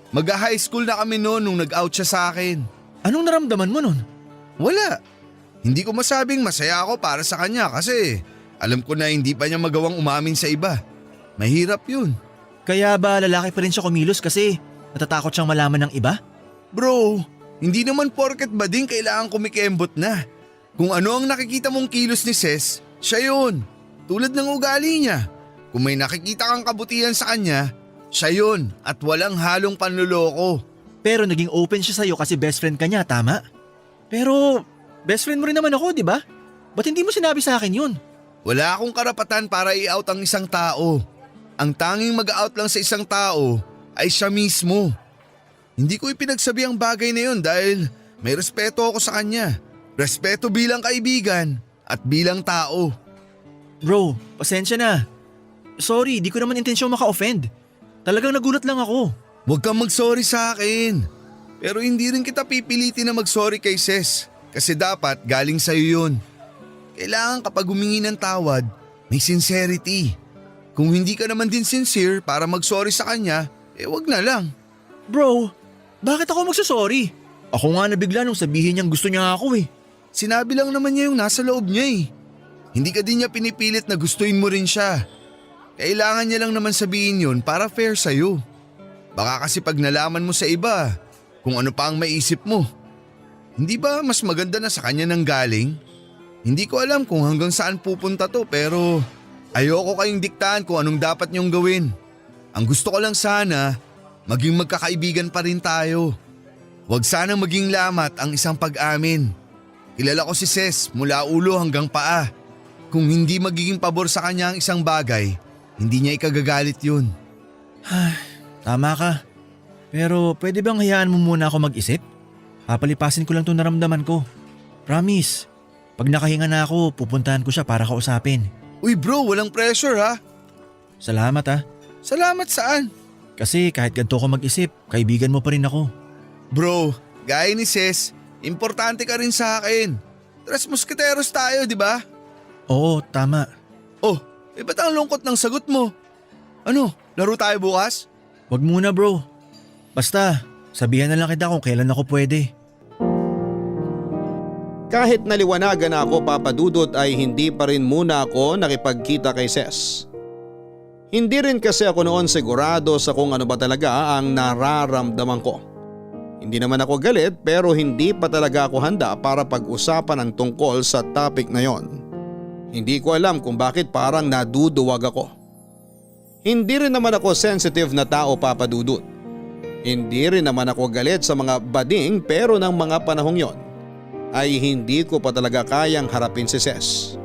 Mag-high school na kami noon nung nag-out siya sa akin. Anong naramdaman mo nun? Wala. Hindi ko masabing masaya ako para sa kanya kasi alam ko na hindi pa niya magawang umamin sa iba. Mahirap yun. Kaya ba lalaki pa rin siya kumilos kasi natatakot siyang malaman ng iba? Bro, hindi naman porket bading kailangan kumikembot na. Kung ano ang nakikita mong kilos ni Ses, siya yun. Tulad ng ugali niya. Kung may nakikita kang kabutihan sa kanya, siya yun at walang halong panluloko. Pero naging open siya sa'yo kasi best friend ka niya, tama? Pero best friend mo rin naman ako, di ba? Ba't hindi mo sinabi sa akin yun? Wala akong karapatan para i-out ang isang tao. Ang tanging mag-out lang sa isang tao ay siya mismo. Hindi ko ipinagsabi ang bagay na yun dahil may respeto ako sa kanya. Respeto bilang kaibigan at bilang tao. Bro, pasensya na. Sorry, di ko naman intensyong maka-offend. Talagang nagulat lang ako. Huwag kang mag-sorry sa akin. Pero hindi rin kita pipilitin na mag-sorry kay Ses. Kasi dapat galing sa'yo yun. Kailangan kapag humingi ng tawad, may sincerity. Kung hindi ka naman din sincere para mag-sorry sa kanya, wag na lang. Bro, Bakit ako magsasorry? Ako nga nabigla nung sabihin niyang gusto niya ako eh. Sinabi lang naman niya yung nasa loob niya eh. Hindi ka din niya pinipilit na gustuin mo rin siya. Kailangan niya lang naman sabihin yun para fair sa'yo. Baka kasi pag nalaman mo sa iba, kung ano pa ang maisip mo. Hindi ba mas maganda na sa kanya nang galing? Hindi ko alam kung hanggang saan pupunta to pero ayoko kayong diktahan kung anong dapat niyong gawin. Ang gusto ko lang sana, maging magkakaibigan pa rin tayo. Huwag sana maging lamat ang isang pag-amin. Kilala ko si Ses mula ulo hanggang paa. Kung hindi magiging pabor sa kanya ang isang bagay, hindi niya ikagagalit yun. Tama ka. Pero pwede bang hayaan mo muna ako mag-isip? Papalipasin ko lang itong naramdaman ko. Promise. Pag nakahinga na ako, pupuntahan ko siya para kausapin. Uy bro, walang pressure ha. Salamat ha. Salamat saan? Kasi kahit ganito ko mag-isip, kaibigan mo pa rin ako. Bro, gaya ni Ses, importante ka rin sa akin. Tres musketeros tayo, di ba? Oo, tama. Oh, ba't ang lungkot ng sagot mo? Ano, laro tayo bukas? Wag muna bro. Basta, sabihan na lang kita kung kailan ako pwede. Kahit naliwanagan na ako papadudot ay hindi pa rin muna ako nakipagkita kay Ses. Hindi rin kasi ako noon sigurado sa kung ano ba talaga ang nararamdaman ko. Hindi naman ako galit pero hindi pa talaga ako handa para pag-usapan ang tungkol sa topic na yon. Hindi ko alam kung bakit parang naduduwag ako. Hindi rin naman ako sensitive na tao papadudot. Hindi rin naman ako galit sa mga bading pero ng mga panahong yon ay hindi ko pa talaga kayang harapin si Ses.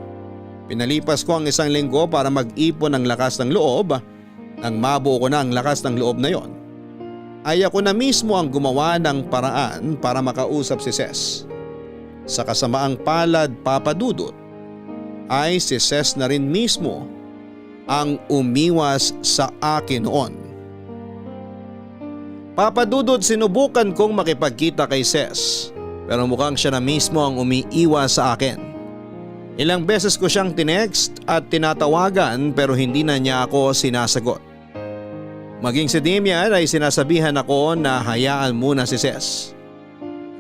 Pinalipas ko ang 1 linggo para mag-ipon ng lakas ng loob. Nang mabuo ko na ang lakas ng loob na yon, ay ako na mismo ang gumawa ng paraan para makausap si Ses. Sa kasamaang palad papadudot, ay si Ses na rin mismo ang umiwas sa akin noon. Papadudot, sinubukan kong makipagkita kay Ses pero mukhang siya na mismo ang umiiwas sa akin. Ilang beses ko siyang tinext at tinatawagan pero hindi na niya ako sinasagot. Maging si Damian ay sinasabihan ako na hayaan muna si Ses.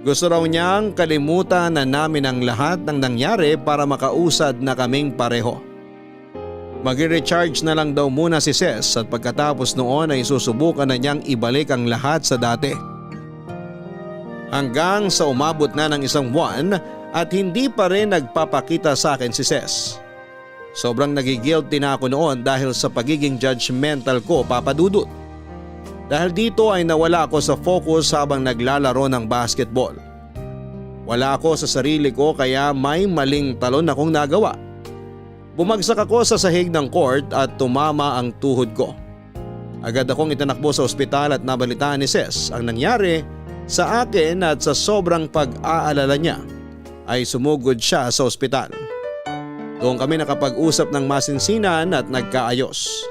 Gusto raw niyang kalimutan na namin ang lahat ng nangyari para makausad na kaming pareho. Mag-recharge na lang daw muna si Ses at pagkatapos noon ay susubukan na niyang ibalik ang lahat sa dati. Hanggang sa umabot na ng 1 buwan at hindi pa rin nagpapakita sa akin si Ses. Sobrang nagigilty na ako noon dahil sa pagiging judgmental ko papadudot. Dahil dito ay nawala ako sa focus habang naglalaro ng basketball. Wala ako sa sarili ko kaya may maling talon akong nagawa. Bumagsak ako sa sahig ng court at tumama ang tuhod ko. Agad akong itinakbo sa ospital at nabalitaan ni Ses ang nangyari sa akin at sa sobrang pag-aalala niya ay sumugod siya sa ospital. Doon kami nakapag-usap ng masinsinan at nagkaayos.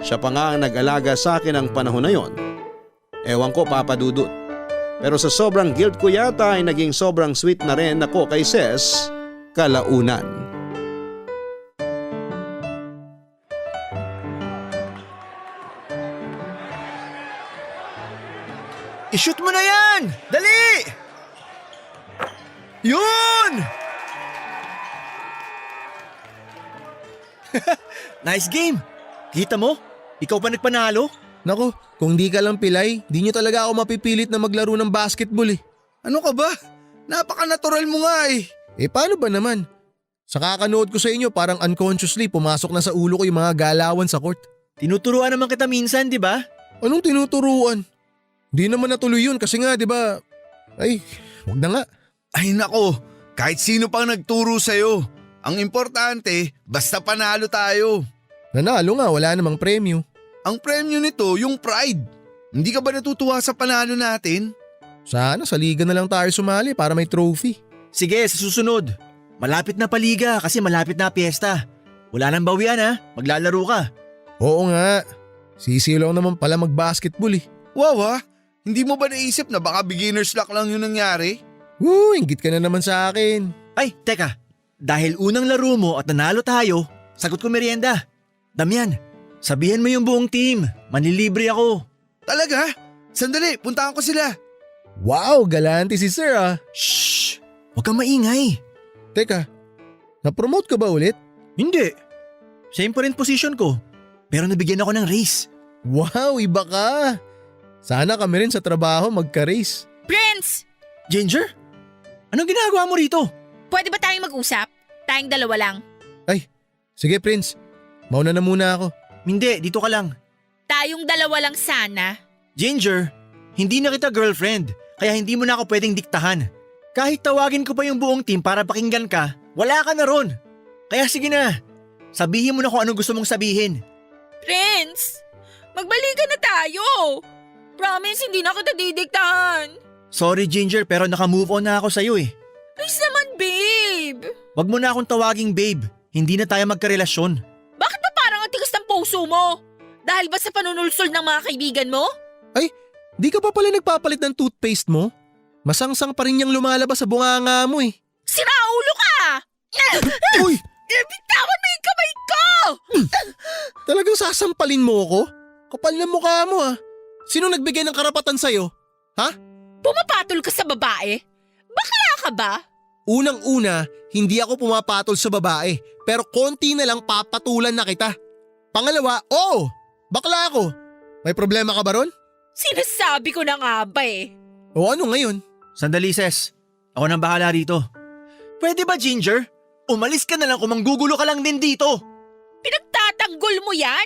Siya pa nga ang nag-alaga sa akin ang panahon na yon. Ewan ko papadudot. Pero sa sobrang guilt ko yata ay naging sobrang sweet na rin ako kay Ses kalaunan. I-shoot mo na yan! Dali! Yun! Nice game! Kita mo? Ikaw pa nagpanalo? Naku, kung di ka lang pilay, di nyo talaga ako mapipilit na maglaro ng basketball eh. Ano ka ba? Napaka-natural mo nga eh. Eh paano ba naman? Sa kakanood ko sa inyo parang unconsciously pumasok na sa ulo ko yung mga galawan sa court. Tinuturuan naman kita minsan, di ba? Anong tinuturuan? Di naman natuloy yun kasi nga di ba? Ay, wag na nga. Ay nako, kahit sino pang nagturo sa'yo. Ang importante, basta panalo tayo. Nanalo nga, wala namang premyo. Ang premyo nito, yung pride. Hindi ka ba natutuwa sa panalo natin? Sana sa liga na lang tayo sumali para may trophy. Sige, sa susunod. Malapit na paliga kasi malapit na piyesta. Wala nang bawian ha, maglalaro ka. Oo nga, sisilaw naman pala mag-basketball eh. Wow ha, hindi mo ba naisip na baka beginner's luck lang yung nangyari? Inggit ka na naman sa akin. Ay, teka. Dahil unang laro mo at nanalo tayo, sagot ko merienda. Damian, sabihan mo yung buong team. Manlilibre ako. Talaga? Sandali, puntahan ko sila. Wow, galante si sir ah. Shh! Huwag kang maingay. Teka, na-promote ka ba ulit? Hindi. Same pa rin position ko. Pero nabigyan ako ng raise. Wow, iba ka. Sana kami rin sa trabaho magka-raise. Prince! Ginger? Anong ginagawa mo rito? Pwede ba tayong mag-usap? Tayong dalawa lang. Sige Prince, mauna na muna ako. Hindi, dito ka lang. Tayong dalawa lang sana. Ginger, hindi na kita girlfriend, kaya hindi mo na ako pwedeng diktahan. Kahit tawagin ko pa yung buong team para pakinggan ka, wala ka na ron. Kaya sige na, sabihin mo na kung anong gusto mong sabihin. Prince! Magbalikan na tayo! Promise, hindi na kita didiktahan. Sorry Ginger, pero naka-move on na ako sa'yo eh. Please naman, babe! Wag mo na akong tawaging babe, hindi na tayo magkarelasyon. Bakit ba parang ang tigas ng puso mo? Dahil ba sa panunulsol ng mga kaibigan mo? Di ka pa pala nagpapalit ng toothpaste mo? Masangsang pa rin niyang lumalabas sa bunganga mo eh. Siraulo ka! Uy! Bitawan mo yung kamay ko! Talagang sasampalin mo ako? Kapal na mukha mo ah. Sino nagbigay ng karapatan sa'yo? Pumapatol ka sa babae? Bakla ka ba? Unang-una, hindi ako pumapatol sa babae, pero konti na lang papatulan na kita. Pangalawa, oo, bakla ako. May problema ka ba ron? Sinasabi ko na nga ba eh. O ano ngayon? Sandali Ses, ako nang bahala rito. Pwede ba Ginger? Umalis ka na lang kung manggugulo ka lang din dito. Pinagtatanggol mo yan?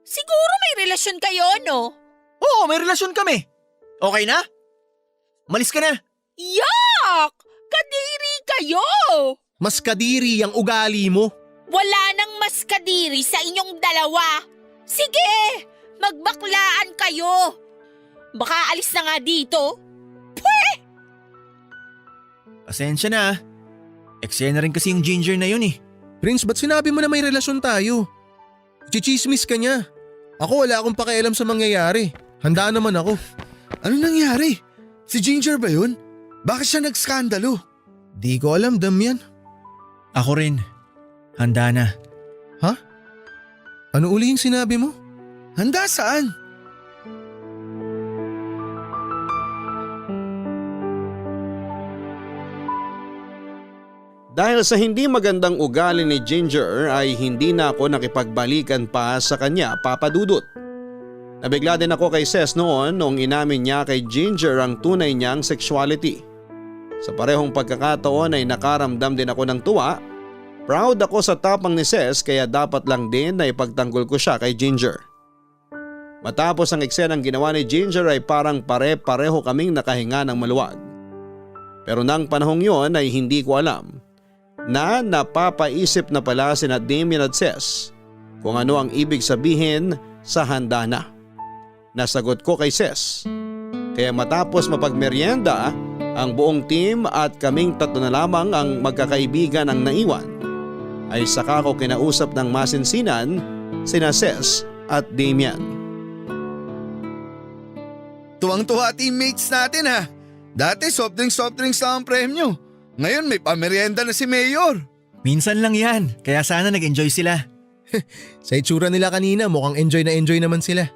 Siguro may relasyon kayo, no? Oo, may relasyon kami. Okay na? Umalis ka na. Yak! Kadiri kayo! Mas kadiri ang ugali mo. Wala nang mas kadiri sa inyong dalawa. Sige, magbaklaan kayo. Baka alis na nga dito. Pasensya na ah. Eksena rin kasi yung Ginger na yun eh. Prince, ba't sinabi mo na may relasyon tayo? Chichismis ka niya. Ako wala akong pakialam sa mangyayari. Handa naman ako. Ano nangyari? Si Ginger ba yun? Bakit siya nagskandalo? Di ko alam, Damian. Ako rin. Handa na. Ano uli yung sinabi mo? Handa saan? Dahil sa hindi magandang ugali ni Ginger ay hindi na ako nakipagbalikan pa sa kanya, Papa Dudut. Nabigla din ako kay Ses noon nung inamin niya kay Ginger ang tunay niyang sexuality. Sa parehong pagkakataon ay nakaramdam din ako ng tuwa. Proud ako sa tapang ni Ses kaya dapat lang din na ipagtanggol ko siya kay Ginger. Matapos ang eksenang ginawa ni Ginger ay parang pare-pareho kaming nakahinga ng maluwag. Pero nang panahong yon ay hindi ko alam na napapaisip na pala sina Damian at Ses kung ano ang ibig sabihin sa handa na. Nasagot ko kay Ses. Kaya matapos mapagmeryenda ang buong team at kaming tatlo na lamang ang magkakaibigan ang naiwan, ay saka ko kinausap ng masinsinan sina Ses at Damian. Tuwang-tuwa teammates natin ha. Dati soft drinks lang ang premyo. Ngayon may pamerienda na si Mayor. Minsan lang yan, kaya sana nag-enjoy sila. Sa itsura nila kanina mukhang enjoy naman sila.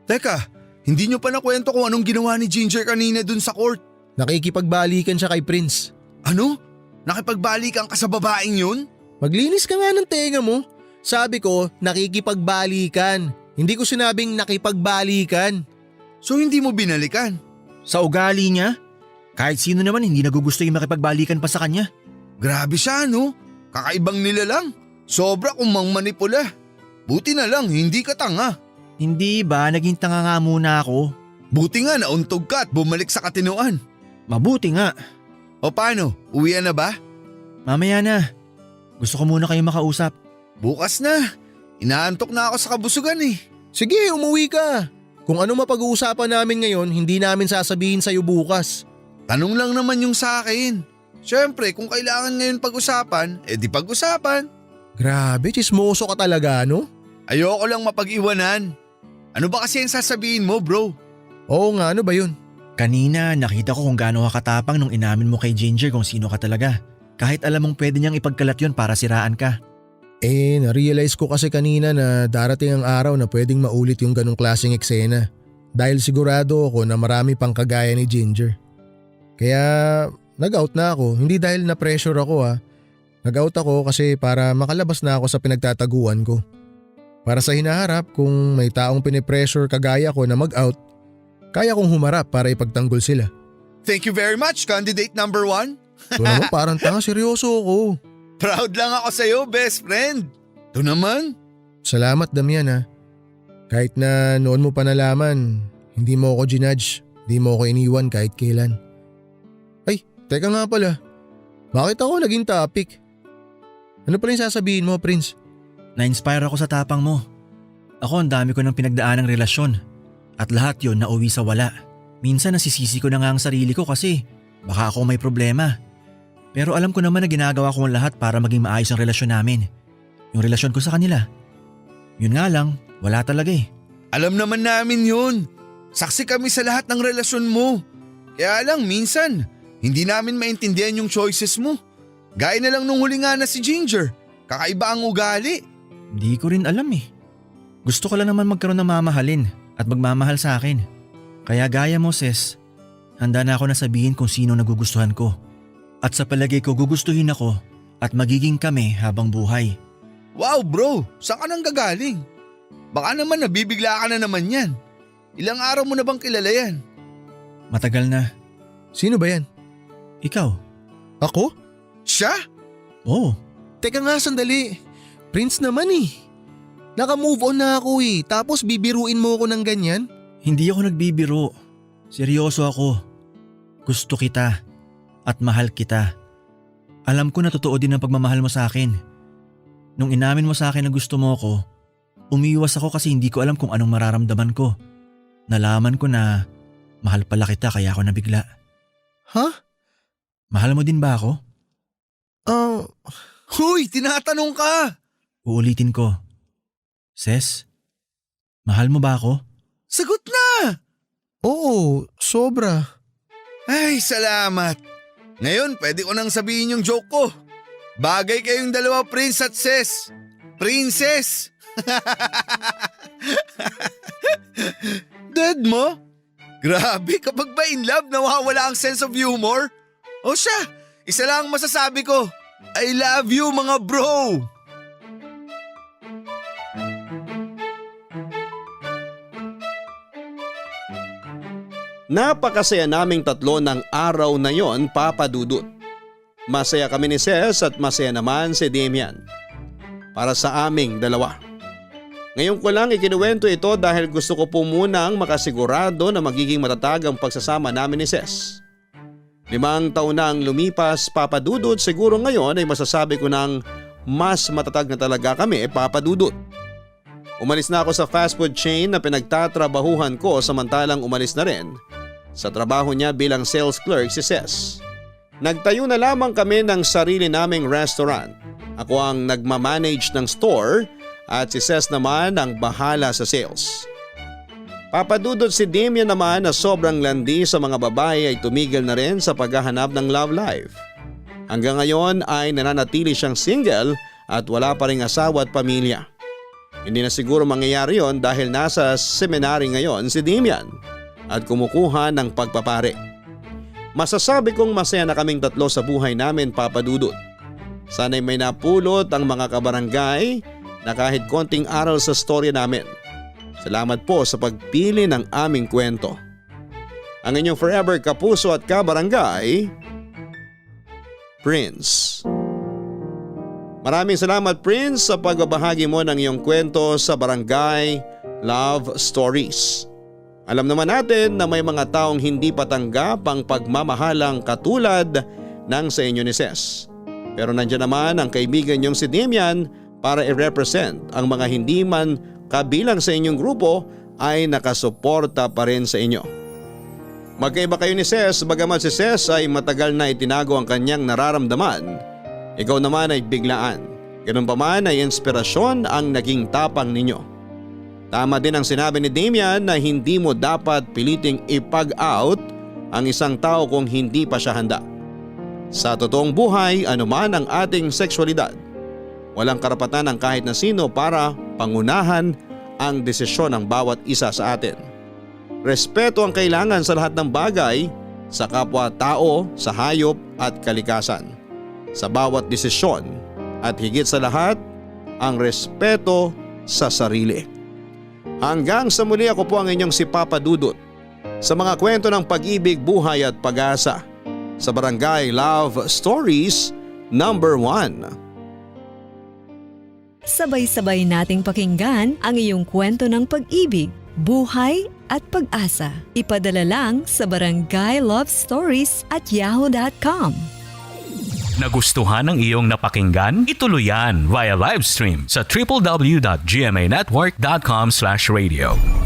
Teka, hindi nyo pa nakwento kung anong ginawa ni Ginger kanina dun sa court. Nakikipagbalikan siya kay Prince. Ano? Nakipagbalikan ka sa babaeng yun? Maglinis ka nga ng tenga mo. Sabi ko nakikipagbalikan. Hindi ko sinabing nakipagbalikan. So hindi mo binalikan? Sa ugali niya, kahit sino naman hindi nagugusto yung makipagbalikan pa sa kanya. Grabe siya no? Kakaibang nila lang. Sobra kung mangmanipula. Buti na lang hindi ka tanga. Hindi ba naging tanga nga muna ako? Buti nga nauntog ka at bumalik sa katinuan. Mabuti nga. O paano? Uwian na ba? Mamaya na. Gusto ko muna kayo makausap. Bukas na. Inaantok na ako sa kabusugan eh. Sige, umuwi ka. Kung ano mapag-uusapan namin ngayon, hindi namin sasabihin sa'yo bukas. Tanong lang naman yung sa akin. Siyempre kung kailangan ngayon pag-usapan, di pag-usapan. Grabe, chismoso ka talaga, no? Ayoko lang mapag-iwanan. Ano ba kasi yung sasabihin mo bro? Oo nga, ano ba yun? Kanina nakita ko kung gaano ka katapang nung inamin mo kay Ginger kung sino ka talaga. Kahit alam mong pwede niyang ipagkalat yun para siraan ka. Na-realize ko kasi kanina na darating ang araw na pwedeng maulit yung ganong klaseng eksena. dahil sigurado ako na marami pang kagaya ni Ginger. Kaya nag-out na ako, hindi dahil na-pressure ako Nag-out ako kasi para makalabas na ako sa pinagtataguan ko. Para sa hinaharap, kung may taong pinipressure kagaya ko na mag-out, kaya kong humarap para ipagtanggol sila. Thank you very much, candidate number 1. Ito naman parang tanga, seryoso ako. Proud lang ako sa'yo, best friend. Ito naman. Salamat Damian Kahit na noon mo pa nalaman, hindi mo ako ginudge, hindi mo ako iniwan kahit kailan. Ay, teka nga pala. Bakit ako naging topic? Ano pala yung sasabihin mo, Prince? Na-inspire ako sa tapang mo. Ako ang dami ko ng pinagdaan ng relasyon. At lahat yon nauwi sa wala. Minsan nasisisi ko na nga ang sarili ko kasi baka ako may problema. Pero alam ko naman na ginagawa ko ang lahat para maging maayos ang relasyon namin. Yung relasyon ko sa kanila. Yun nga lang, wala talaga Alam naman namin yun. Saksi kami sa lahat ng relasyon mo. Kaya lang minsan, hindi namin maintindihan yung choices mo. Gaya na lang nung huli nga na si Ginger. Kakaiba ang ugali. Hindi ko rin alam Gusto ko lang naman magkaroon ng mamahalin at magmamahal sa akin. Kaya gaya mo, Ses, handa na ako na sabihin kung sino nagugustuhan ko. At sa palagay ko gugustuhin ako at magiging kami habang buhay. Wow bro, saan ka nang gagaling? Baka naman nabibigla ka na naman yan. Ilang araw mo na bang kilala yan? Matagal na. Sino ba yan? Ikaw? Ako? Siya? Oo. Teka nga sandali. Prince naman Naka-move on na ako tapos bibiruin mo ako ng ganyan? Hindi ako nagbibiro. Seryoso ako. Gusto kita at mahal kita. Alam ko na totoo din ang pagmamahal mo sa akin. Nung inamin mo sa akin na gusto mo ako, umiiwas ako kasi hindi ko alam kung anong mararamdaman ko. Nalaman ko na mahal pala kita kaya ako nabigla. Ha? Mahal mo din ba ako? Huy, tinatanong ka! Uulitin ko. Ses, mahal mo ba ako? Sagot na! Oo, sobra. Ay, salamat. Ngayon, pwede ko nang sabihin yung joke ko. Bagay kayong dalawa, Prince at Ses. Princess! Dead mo? Grabe, kapag ba in love, nawawala ang sense of humor? O siya, isa lang ang masasabi ko. I love you mga bro! Napakasaya naming tatlo ng araw na yon, Papa Dudut. Masaya kami ni Ses at masaya naman si Damian. Para sa aming dalawa. Ngayon ko lang ikinuwento ito dahil gusto ko po munang makasigurado na magiging matatag ang pagsasama namin ni Ses. 5 taon na ang lumipas, Papa Dudut, siguro ngayon ay masasabi ko nang mas matatag na talaga kami, Papa Dudut. Umalis na ako sa fast food chain na pinagtatrabahuhan ko samantalang umalis na rin sa trabaho niya bilang sales clerk si Ses. Nagtayo na lamang kami ng sarili naming restaurant. Ako ang nagmamanage ng store at si Ses naman ang bahala sa sales. Papadudot si Damian naman na sobrang landi sa mga babae ay tumigil na rin sa paghahanap ng love life. Hanggang ngayon ay nananatili siyang single at wala pa ring asawa at pamilya. Hindi na siguro mangyayari yon dahil nasa seminary ngayon si Damian at kumukuha ng pagpapare. Masasabi kong masaya na kaming tatlo sa buhay namin, Papa Dudut. Sana'y may napulot ang mga kabarangay na kahit konting aral sa storya namin. Salamat po sa pagpili ng aming kwento. Ang inyong forever kapuso at kabarangay, Prince. Maraming salamat, Prince, sa pagbabahagi mo ng iyong kwento sa Barangay Love Stories. Alam naman natin na may mga taong hindi patanggap ang pagmamahalang katulad ng sa inyo ni Ses. Pero nandiyan naman ang kaibigan niyong si Damian para i-represent ang mga hindi man kabilang sa inyong grupo ay nakasuporta pa rin sa inyo. Magkaiba kayo ni Ses, bagamat si Ses ay matagal na itinago ang kanyang nararamdaman. Ikaw naman ay biglaan. Ganun pa man ay inspirasyon ang naging tapang ninyo. Tama din ang sinabi ni Damian na hindi mo dapat piliting ipag-out ang isang tao kung hindi pa siya handa. Sa totoong buhay, anuman ang ating sexualidad, walang karapatan ng kahit na sino para pangunahan ang desisyon ng bawat isa sa atin. Respeto ang kailangan sa lahat ng bagay, sa kapwa-tao, sa hayop at kalikasan. Sa bawat desisyon at higit sa lahat, ang respeto sa sarili. Hanggang sa muli, ako po ang inyong si Papa Dudut sa mga kwento ng pag-ibig, buhay at pag-asa sa Barangay Love Stories number 1. Sabay-sabay nating pakinggan ang iyong kwento ng pag-ibig, buhay at pag-asa. Ipadala lang sa barangaylovestories@yahoo.com. Nagustuhan ng iyong napakinggan? Ituloy yan via live stream sa www.gmanetwork.com/radio.